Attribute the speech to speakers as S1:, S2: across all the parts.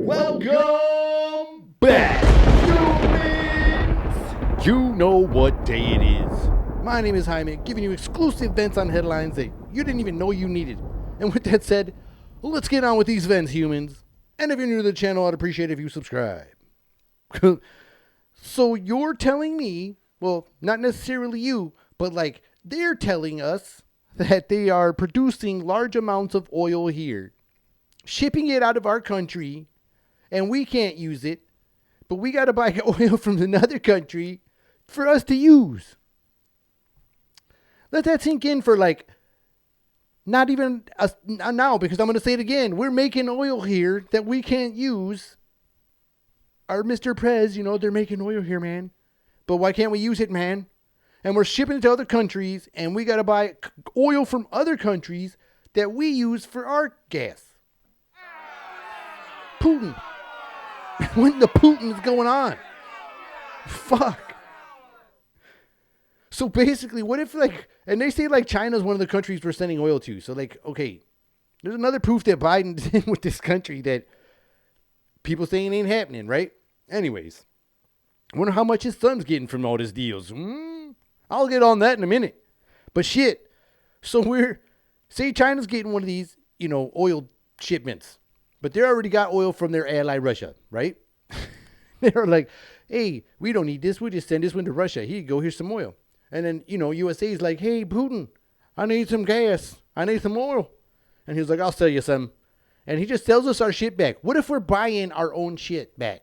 S1: Welcome back, humans! You know what day it is. My name is Jaime, giving you exclusive vents on headlines that you didn't even know you needed. And with that said, let's get on with these vents, humans. And if you're new to the channel, I'd appreciate it if you subscribe. So you're telling me, well, not necessarily you, but like they're telling us that they are producing large amounts of oil here, shipping it out of our country, and we can't use it, but we got to buy oil from another country for us to use. Let that sink in for like, not even now, because I'm going to say it again. We're making oil here that we can't use. Our Mr. Prez, they're making oil here, man. But why can't we use it, man? And we're shipping it to other countries, and we got to buy oil from other countries that we use for our gas. Putin. What the Putin is going on? Fuck. So basically, what if and they say China's one of the countries we're sending oil to. So okay, there's another proof that Biden's in with this country that people saying ain't happening, right? Anyways, I wonder how much his son's getting from all these deals. I'll get on that in a minute. But shit, so say China's getting one of these, oil shipments. But they already got oil from their ally, Russia, right? They're like, hey, we don't need this. We'll just send this one to Russia. Here you go. Here's some oil. And then, USA is like, hey, Putin, I need some gas. I need some oil. And he's like, I'll sell you some. And he just sells us our shit back. What if we're buying our own shit back?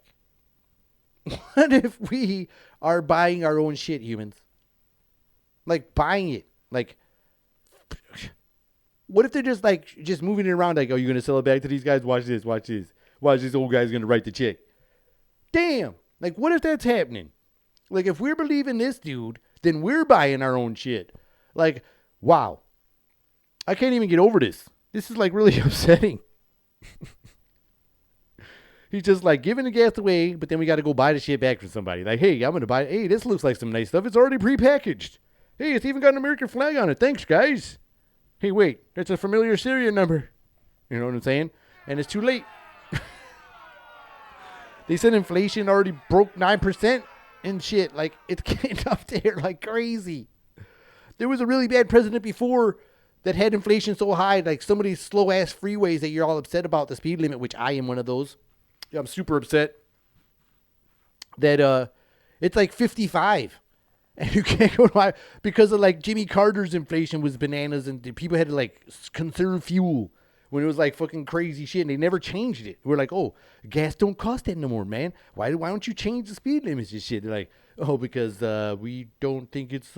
S1: What if we are buying our own shit, humans? Like, buying it. Like, what if they're just moving it around? Like, oh, you're going to sell it back to these guys? Watch this, watch this. Watch this old guy's going to write the check. Damn. Like, what if that's happening? Like, if we're believing this dude, then we're buying our own shit. Like, wow. I can't even get over this. This is really upsetting. He's just giving the gas away, but then we got to go buy the shit back from somebody. Like, hey, I'm going to buy it. Hey, this looks like some nice stuff. It's already prepackaged. Hey, it's even got an American flag on it. Thanks, guys. Hey, wait, that's a familiar serial number. You know what I'm saying? And it's too late. They said inflation already broke 9% and shit. Like, it's getting up there like crazy. There was a really bad president before that had inflation so high, like some of these slow-ass freeways that you're all upset about, the speed limit, which I am one of those. I'm super upset that it's 55. And you can't go to because of Jimmy Carter's inflation was bananas, and people had to conserve fuel when it was fucking crazy shit, and they never changed it. We're like, oh, gas don't cost that no more, man. Why don't you change the speed limits and shit? They're like, oh, because we don't think it's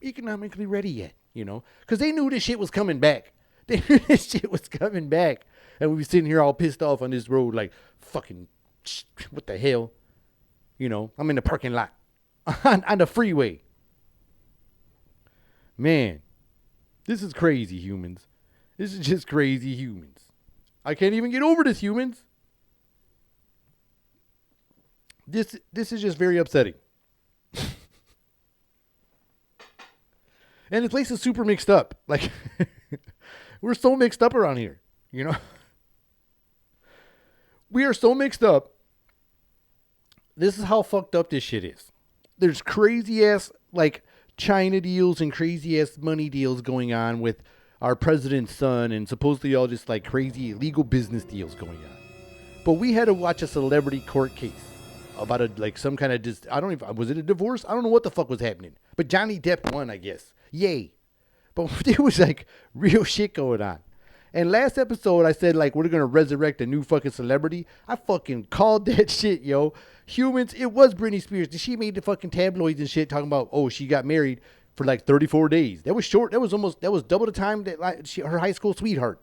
S1: economically ready yet, because they knew this shit was coming back. They knew this shit was coming back, and we were sitting here all pissed off on this road, fucking, what the hell, I'm in the parking lot. on the freeway. Man, this is crazy, humans. This is just crazy, humans. I can't even get over this, humans. This is just very upsetting. And the place is super mixed up. We're so mixed up around here, We are so mixed up. This is how fucked up this shit is. There's crazy ass China deals and crazy ass money deals going on with our president's son, and supposedly all just crazy illegal business deals going on. But we had to watch a celebrity court case about some kind of was it a divorce? I don't know what the fuck was happening. But Johnny Depp won, I guess. Yay. But there was real shit going on. And last episode, I said, we're going to resurrect a new fucking celebrity. I fucking called that shit, yo. Humans, it was Britney Spears. She made the fucking tabloids and shit talking about, oh, she got married for 34 days. That was short. That was double the time that her high school sweetheart.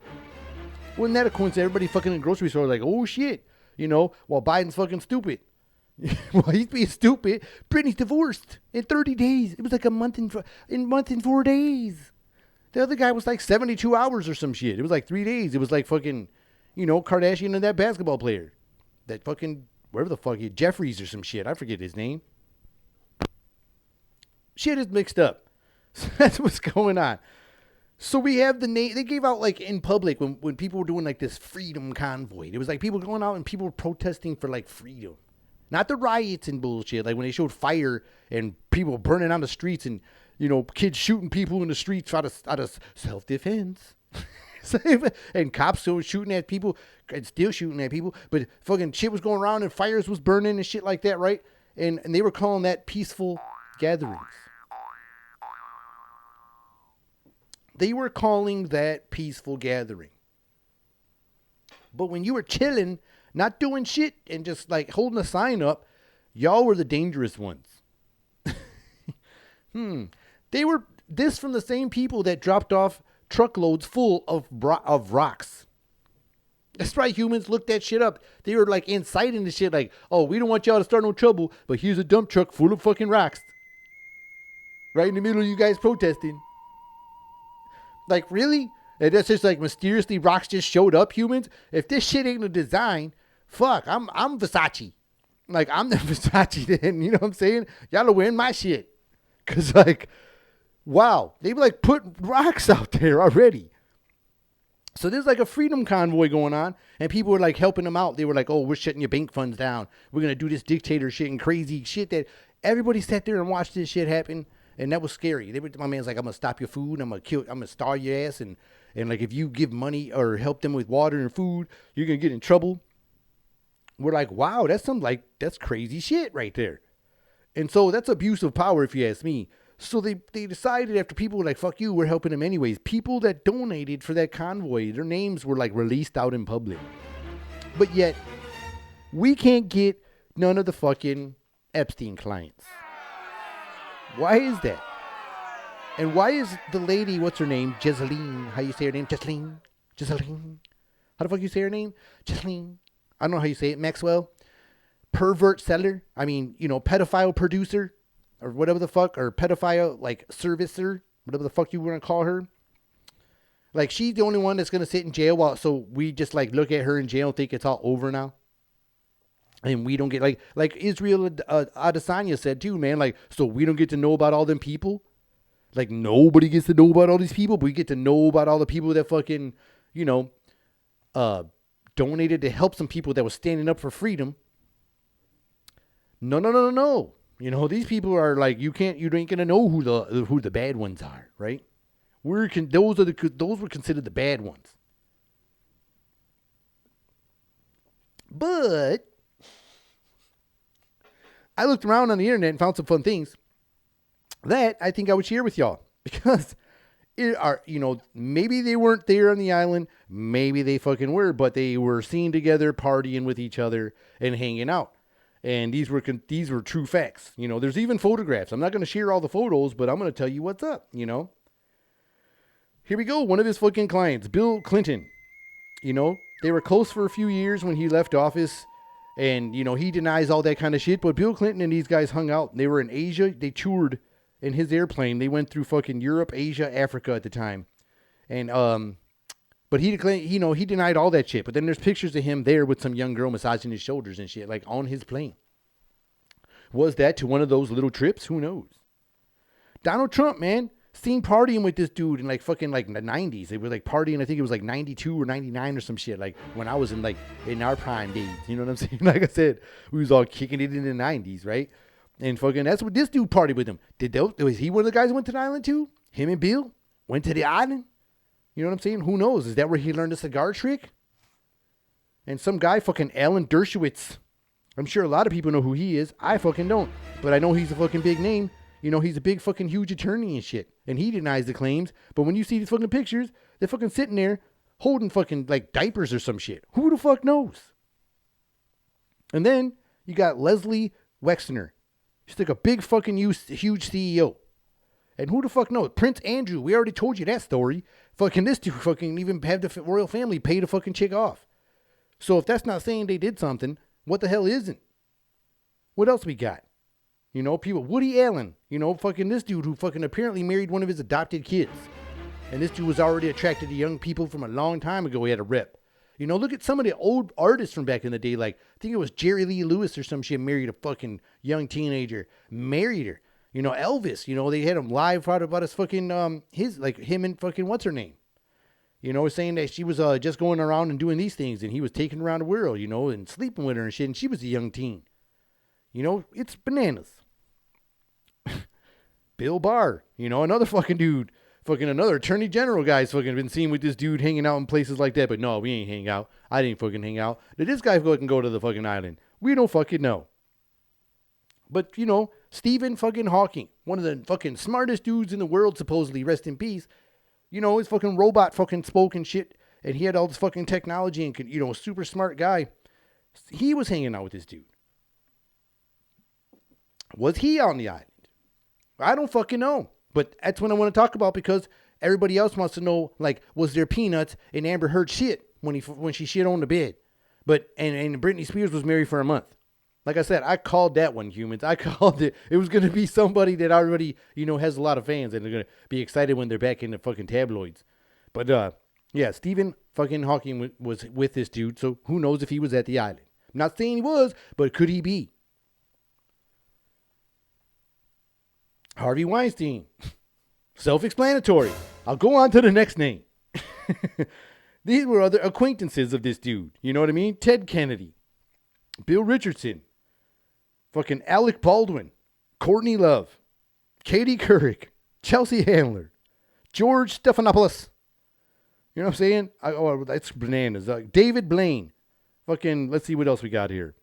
S1: Wasn't that a coincidence? Everybody fucking in the grocery store oh, shit. While Biden's fucking stupid. While he's being stupid, Britney's divorced in 30 days. It was a month and 4 days. The other guy was like 72 hours or some shit. It was like 3 days. It was like fucking, Kardashian and that basketball player. That fucking, wherever the fuck he, Jeffries or some shit. I forget his name. Shit is mixed up. So that's what's going on. So we have the name, they gave out like in public when people were doing like this freedom convoy. It was like people going out and people were protesting for like freedom. Not the riots and bullshit. Like when they showed fire and people burning on the streets and, kids shooting people in the streets out of self-defense. And cops still shooting at people and still shooting at people. But fucking shit was going around and fires was burning and shit like that, right? And they were calling that peaceful gatherings. They were calling that peaceful gathering. But when you were chilling, not doing shit, and just like holding a sign up, y'all were the dangerous ones. They were this from the same people that dropped off truckloads full of rocks. That's right, humans looked that shit up. They were like inciting the shit like, oh, we don't want y'all to start no trouble, but here's a dump truck full of fucking rocks. Right in the middle of you guys protesting. Like, really? And that's just like mysteriously rocks just showed up, humans? If this shit ain't a design, fuck, I'm Versace. Like, I'm the Versace then, you know what I'm saying? Y'all are wearing my shit. Because, like, wow. They like put rocks out there already. So there's like a freedom convoy going on, and people were like helping them out. They were like, oh, we're shutting your bank funds down. We're going to do this dictator shit and crazy shit that everybody sat there and watched this shit happen. And that was scary. My man's like, I'm going to stop your food. I'm going to starve your ass. And like, if you give money or help them with water and food, you're going to get in trouble. We're like, wow, that's crazy shit right there. And so that's abuse of power, if you ask me. So they decided after people were like, fuck you, we're helping them anyways. People that donated for that convoy, their names were like released out in public. But yet, we can't get none of the fucking Epstein clients. Why is that? And why is the lady, what's her name? Jesseline. How you say her name? Jesseline. How the fuck you say her name? Jesseline. I don't know how you say it. Maxwell. Pervert seller. I mean, pedophile producer. Or whatever the fuck. Or pedophile, like, servicer. Whatever the fuck you want to call her. Like, she's the only one that's going to sit in jail. So we just, like, look at her in jail and think it's all over now. And we don't get, like Israel Adesanya said too, man, like, so we don't get to know about all them people? Like, nobody gets to know about all these people, but we get to know about all the people that fucking, donated to help some people that was standing up for freedom. No. These people are like, you ain't gonna know who the bad ones are, right? Those were considered the bad ones. But I looked around on the internet and found some fun things that I think I would share with y'all, because maybe they weren't there on the island, maybe they fucking were, but they were seen together, partying with each other and hanging out. And these were true facts. There's even photographs. I'm not going to share all the photos, but I'm going to tell you what's up, Here we go. One of his fucking clients, Bill Clinton. They were close for a few years when he left office. And, he denies all that kind of shit. But Bill Clinton and these guys hung out. They were in Asia. They toured in his airplane. They went through fucking Europe, Asia, Africa at the time. And, but he denied all that shit. But then there's pictures of him there with some young girl massaging his shoulders and shit, like on his plane. Was that to one of those little trips? Who knows? Donald Trump, man, seen partying with this dude in like fucking like the 90s. They were like partying, I think it was like 92 or 99 or some shit, like when I was in our prime days. You know what I'm saying? Like I said, we was all kicking it in the 90s, right? And fucking that's what this dude partied with him. Was he one of the guys who went to the island too? Him and Bill went to the island? You know what I'm saying? Who knows? Is that where he learned the cigar trick? And some guy, fucking Alan Dershowitz. I'm sure a lot of people know who he is. I fucking don't. But I know he's a fucking big name. He's a big fucking huge attorney and shit. And he denies the claims. But when you see these fucking pictures, they're fucking sitting there holding fucking like diapers or some shit. Who the fuck knows? And then you got Leslie Wexner. She's like a big fucking huge CEO. And who the fuck knows? Prince Andrew. We already told you that story. Fucking this dude fucking even have the royal family pay the fucking chick off. So if that's not saying they did something, what the hell isn't? What else we got? People, Woody Allen, fucking this dude who fucking apparently married one of his adopted kids. And this dude was already attracted to young people from a long time ago. He had a rep. You know, look at some of the old artists from back in the day. Like, I think it was Jerry Lee Lewis or some shit married a fucking young teenager. Married her. You know, Elvis, you know, they had him live about his fucking, him and fucking what's her name? You know, saying that she was just going around and doing these things, and he was taking her around the world, you know, and sleeping with her and shit, and she was a young teen. You know, it's bananas. Bill Barr, you know, another fucking dude, fucking another attorney general guy's fucking been seen with this dude hanging out in places like that, but no, we ain't hang out. I didn't fucking hang out. Did this guy fucking go to the fucking island? We don't fucking know. But, you know, Stephen fucking Hawking, one of the fucking smartest dudes in the world, supposedly, rest in peace. You know, his fucking robot fucking spoke and shit, and he had all this fucking technology and, you know, super smart guy. He was hanging out with this dude. Was he on the island? I don't fucking know. But that's what I want to talk about because everybody else wants to know, like, was there peanuts in Amber Heard's shit when she shit on the bed? But, and Britney Spears was married for a month. Like I said, I called that one, humans. I called it. It was going to be somebody that already, you know, has a lot of fans and they're going to be excited when they're back in the fucking tabloids. But, yeah, Stephen fucking Hawking was with this dude, so who knows if he was at the island. I'm not saying he was, but could he be? Harvey Weinstein. Self-explanatory. I'll go on to the next name. These were other acquaintances of this dude. You know what I mean? Ted Kennedy. Bill Richardson. Fucking Alec Baldwin. Courtney Love. Katie Couric. Chelsea Handler. George Stephanopoulos. You know what I'm saying? Oh, that's bananas. David Blaine. Fucking, let's see what else we got here.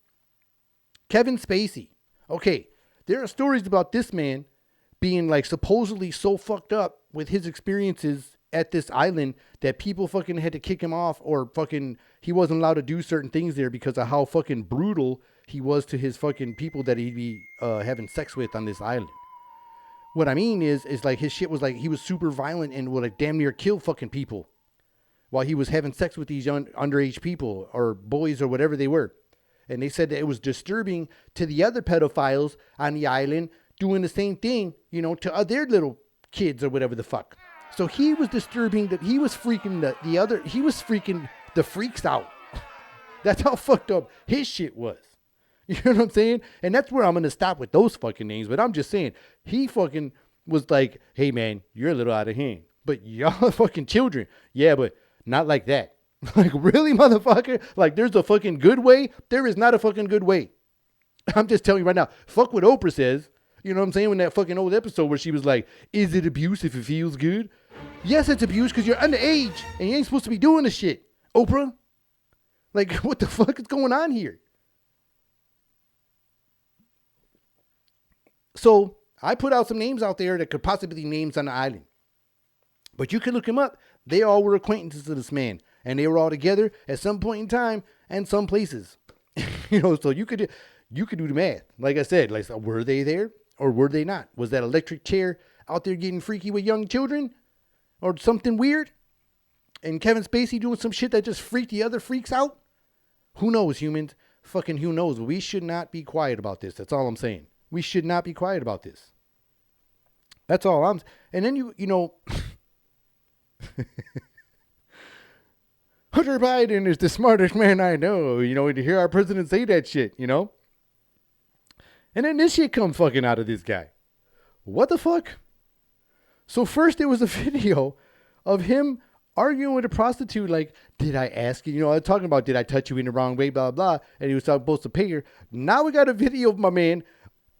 S1: Kevin Spacey. Okay, there are stories about this man being like supposedly so fucked up with his experiences at this island that people fucking had to kick him off or fucking he wasn't allowed to do certain things there because of how fucking brutal he was to his fucking people that he'd be having sex with on this island. What I mean is like his shit was like he was super violent and would like damn near kill fucking people while he was having sex with these young underage people or boys or whatever they were. And they said that it was disturbing to the other pedophiles on the island doing the same thing, you know, to their little kids or whatever the fuck. So he was disturbing that he was freaking he was freaking the freaks out. That's how fucked up his shit was. You know what I'm saying? And that's where I'm going to stop with those fucking names. But I'm just saying, he fucking was like, hey man, you're a little out of hand. But y'all fucking children. Yeah, but not like that. Like, really, motherfucker? Like, there's a fucking good way? There is not a fucking good way. I'm just telling you right now. Fuck what Oprah says. You know what I'm saying? When that fucking old episode where she was like, is it abuse if it feels good? Yes, it's abuse because you're underage and you ain't supposed to be doing this shit. Oprah? Like, what the fuck is going on here? So, I put out some names out there that could possibly be names on the island. But you can look them up. They all were acquaintances of this man. And they were all together at some point in time and some places. You know, so you could do the math. Like I said, like, so were they there or were they not? Was that electric chair out there getting freaky with young children or something weird? And Kevin Spacey doing some shit that just freaked the other freaks out? Who knows, humans? Fucking who knows? We should not be quiet about this. That's all I'm saying. We should not be quiet about this. That's all I'm... And then you know... Hunter Biden is the smartest man I know. You know, to hear our president say that shit, you know? And then this shit comes fucking out of this guy. What the fuck? So first there was a video of him arguing with a prostitute like, did I ask you? You know, I'm talking about, did I touch you in the wrong way, blah, blah. And he was supposed to pay her. Now we got a video of my man.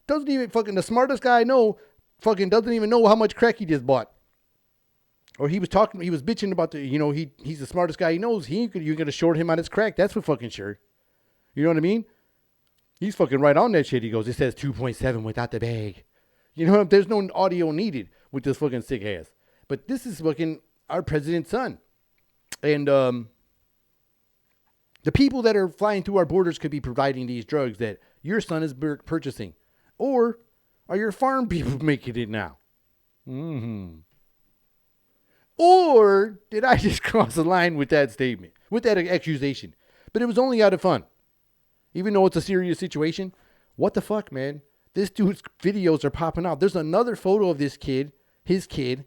S1: Doesn't even fucking, the smartest guy I know, fucking doesn't even know how much crack he just bought. Or he was bitching about you know, he's the smartest guy he knows. You're going to short him on his crack. That's for fucking sure. You know what I mean? He's fucking right on that shit. He goes, it says 2.7 without the bag. You know, there's no audio needed with this fucking sick ass. But this is fucking our president's son. And the people that are flying through our borders could be providing these drugs that your son is purchasing. Or are your farm people making it now? Mm-hmm. Or did I just cross the line with that statement, with that accusation? But it was only out of fun. Even though it's a serious situation. What the fuck, man? This dude's videos are popping out. There's another photo of this kid, his kid,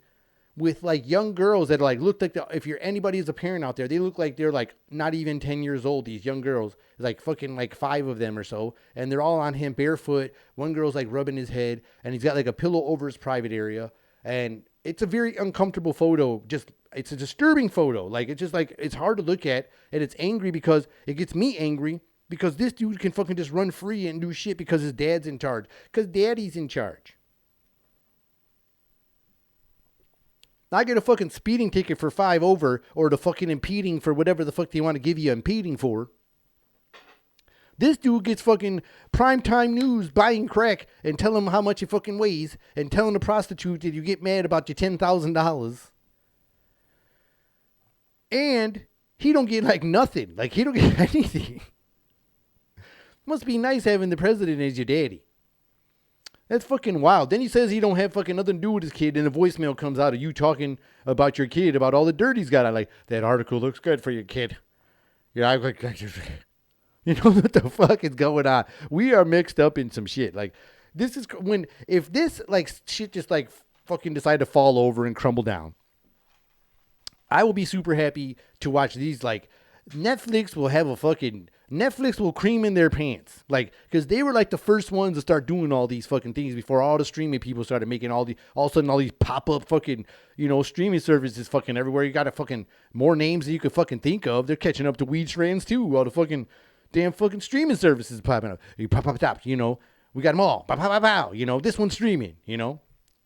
S1: with like young girls that like look like if you're anybody as a parent out there, they look like they're like not even 10 years old. These young girls, like fucking like 5 of them or so, and they're all on him barefoot. One girl's like rubbing his head, and he's got like a pillow over his private area, and it's a very uncomfortable photo. Just it's a disturbing photo. Like it's just like it's hard to look at, and it's angry because it gets me angry because this dude can fucking just run free and do shit because his dad's in charge. Because daddy's in charge. I get a fucking speeding ticket for 5 over or the fucking impeding for whatever the fuck they want to give you impeding for. This dude gets fucking primetime news buying crack and telling him how much it fucking weighs and telling the prostitute that you get mad about your $10,000. And he don't get like nothing. Like he don't get anything. Must be nice having the president as your daddy. That's fucking wild. Then he says he don't have fucking nothing to do with his kid, and a voicemail comes out of you talking about your kid, about all the dirt he's got. I like, that article looks good for your kid. Yeah, I like, you know what the fuck is going on? We are mixed up in some shit. Like, this is when, if this like shit just like fucking decide to fall over and crumble down, I will be super happy to watch these. Like, Netflix will cream in their pants. Like, because they were like the first ones to start doing all these fucking things before all the streaming people started making all of a sudden all these pop-up fucking, streaming services fucking everywhere. You got a fucking more names than you could fucking think of. They're catching up to weed strands too. All the fucking damn fucking streaming services popping up. You pop, we got them all. Pow, pow, pow, pow. This one's streaming,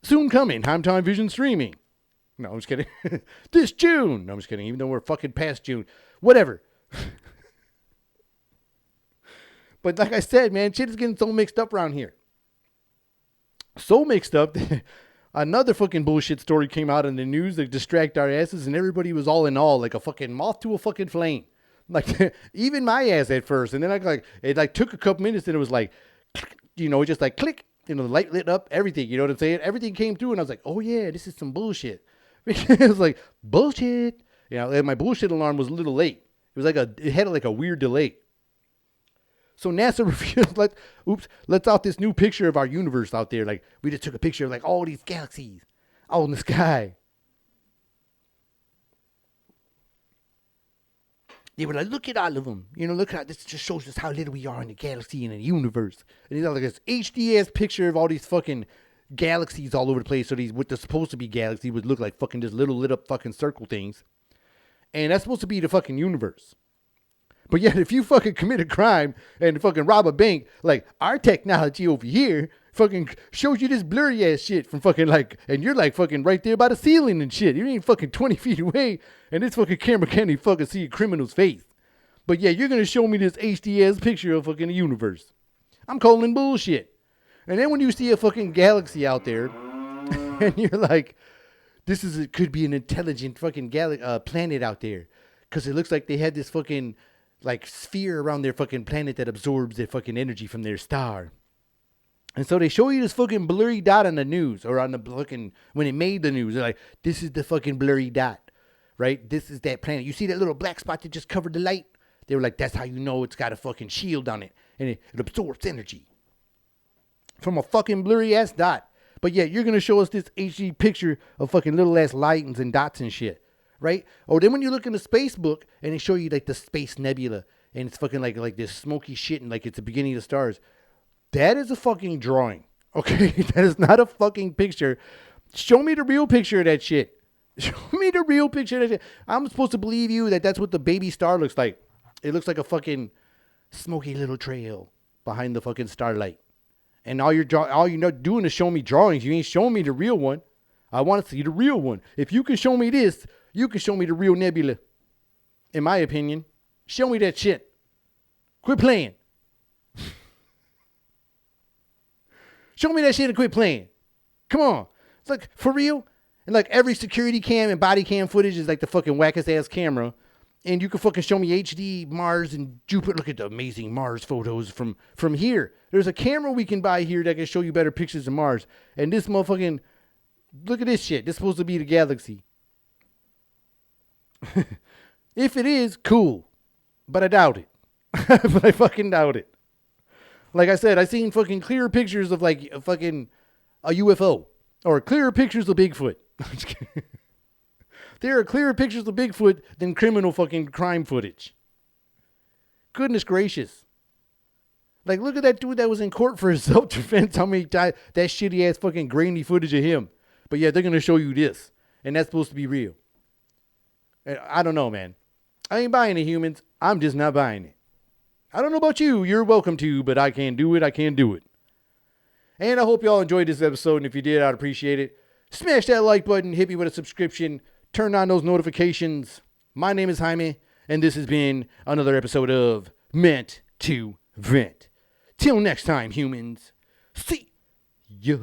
S1: Soon coming, Time Vision streaming. No, I'm just kidding. This June. No, I'm just kidding. Even though we're fucking past June. Whatever. But like I said, man, shit is getting so mixed up around here. So mixed up that another fucking bullshit story came out in the news that distract our asses, and everybody was all in all, like a fucking moth to a fucking flame. Like, even my ass at first. And then it took a couple minutes, and it was like, just like click, the light lit up, everything, you know what I'm saying? Everything came through, and I was like, oh yeah, this is some bullshit. It was like, bullshit. And my bullshit alarm was a little late. It had like a weird delay. So NASA revealed, let's out this new picture of our universe out there. Like, we just took a picture of like all these galaxies all in the sky. They were like, look at all of them. Look at this. Just shows us how little we are in the galaxy and in the universe. And they got like this HD ass picture of all these fucking galaxies all over the place. So these, what they're supposed to be galaxies would look like fucking just little lit up fucking circle things. And that's supposed to be the fucking universe. But yet, if you fucking commit a crime and fucking rob a bank, like, our technology over here fucking shows you this blurry ass shit from fucking like, and you're like fucking right there by the ceiling and shit. You ain't fucking 20 feet away, and this fucking camera can't even fucking see a criminal's face. But yeah, you're gonna show me this HD ass picture of fucking the universe. I'm calling bullshit. And then when you see a fucking galaxy out there, and you're like, it could be an intelligent fucking planet out there. Because it looks like they had this fucking like sphere around their fucking planet that absorbs their fucking energy from their star. And so they show you this fucking blurry dot on the news, or on the fucking, when it made the news, they're like, this is the fucking blurry dot, right? This is that planet. You see that little black spot that just covered the light? They were like, that's how you know it's got a fucking shield on it, and it absorbs energy from a fucking blurry ass dot. But yeah, you're going to show us this HD picture of fucking little ass lightens and dots and shit. Right? Or then when you look in the space book and they show you like the space nebula and it's fucking like this smoky shit and like it's the beginning of the stars. That is a fucking drawing. Okay? That is not a fucking picture. Show me the real picture of that shit. Show me the real picture of that shit. I'm supposed to believe you that that's what the baby star looks like. It looks like a fucking smoky little trail behind the fucking starlight. And all you're doing is showing me drawings. You ain't showing me the real one. I want to see the real one. If you can show me this, you can show me the real nebula. In my opinion. Show me that shit. Quit playing. Show me that shit and quit playing. Come on. It's like, for real? And like every security cam and body cam footage is like the fucking wackest ass camera. And you can fucking show me HD Mars and Jupiter. Look at the amazing Mars photos from here. There's a camera we can buy here that can show you better pictures of Mars. And this motherfucking, look at this shit. This is supposed to be the galaxy. If it is, cool. But I doubt it. But I fucking doubt it. Like I said, I seen fucking clearer pictures of like a fucking a UFO. Or clearer pictures of Bigfoot. There are clearer pictures of Bigfoot than criminal fucking crime footage. Goodness gracious. Like, look at that dude that was in court for his self-defense. How many times that shitty ass fucking grainy footage of him. But yeah, they're going to show you this. And that's supposed to be real. I don't know, man. I ain't buying it, humans. I'm just not buying it. I don't know about you. You're welcome to, but I can't do it. I can't do it. And I hope y'all enjoyed this episode. And if you did, I'd appreciate it. Smash that like button. Hit me with a subscription. Turn on those notifications. My name is Jaime. And this has been another episode of Meant to Vent. Till next time, humans. See ya.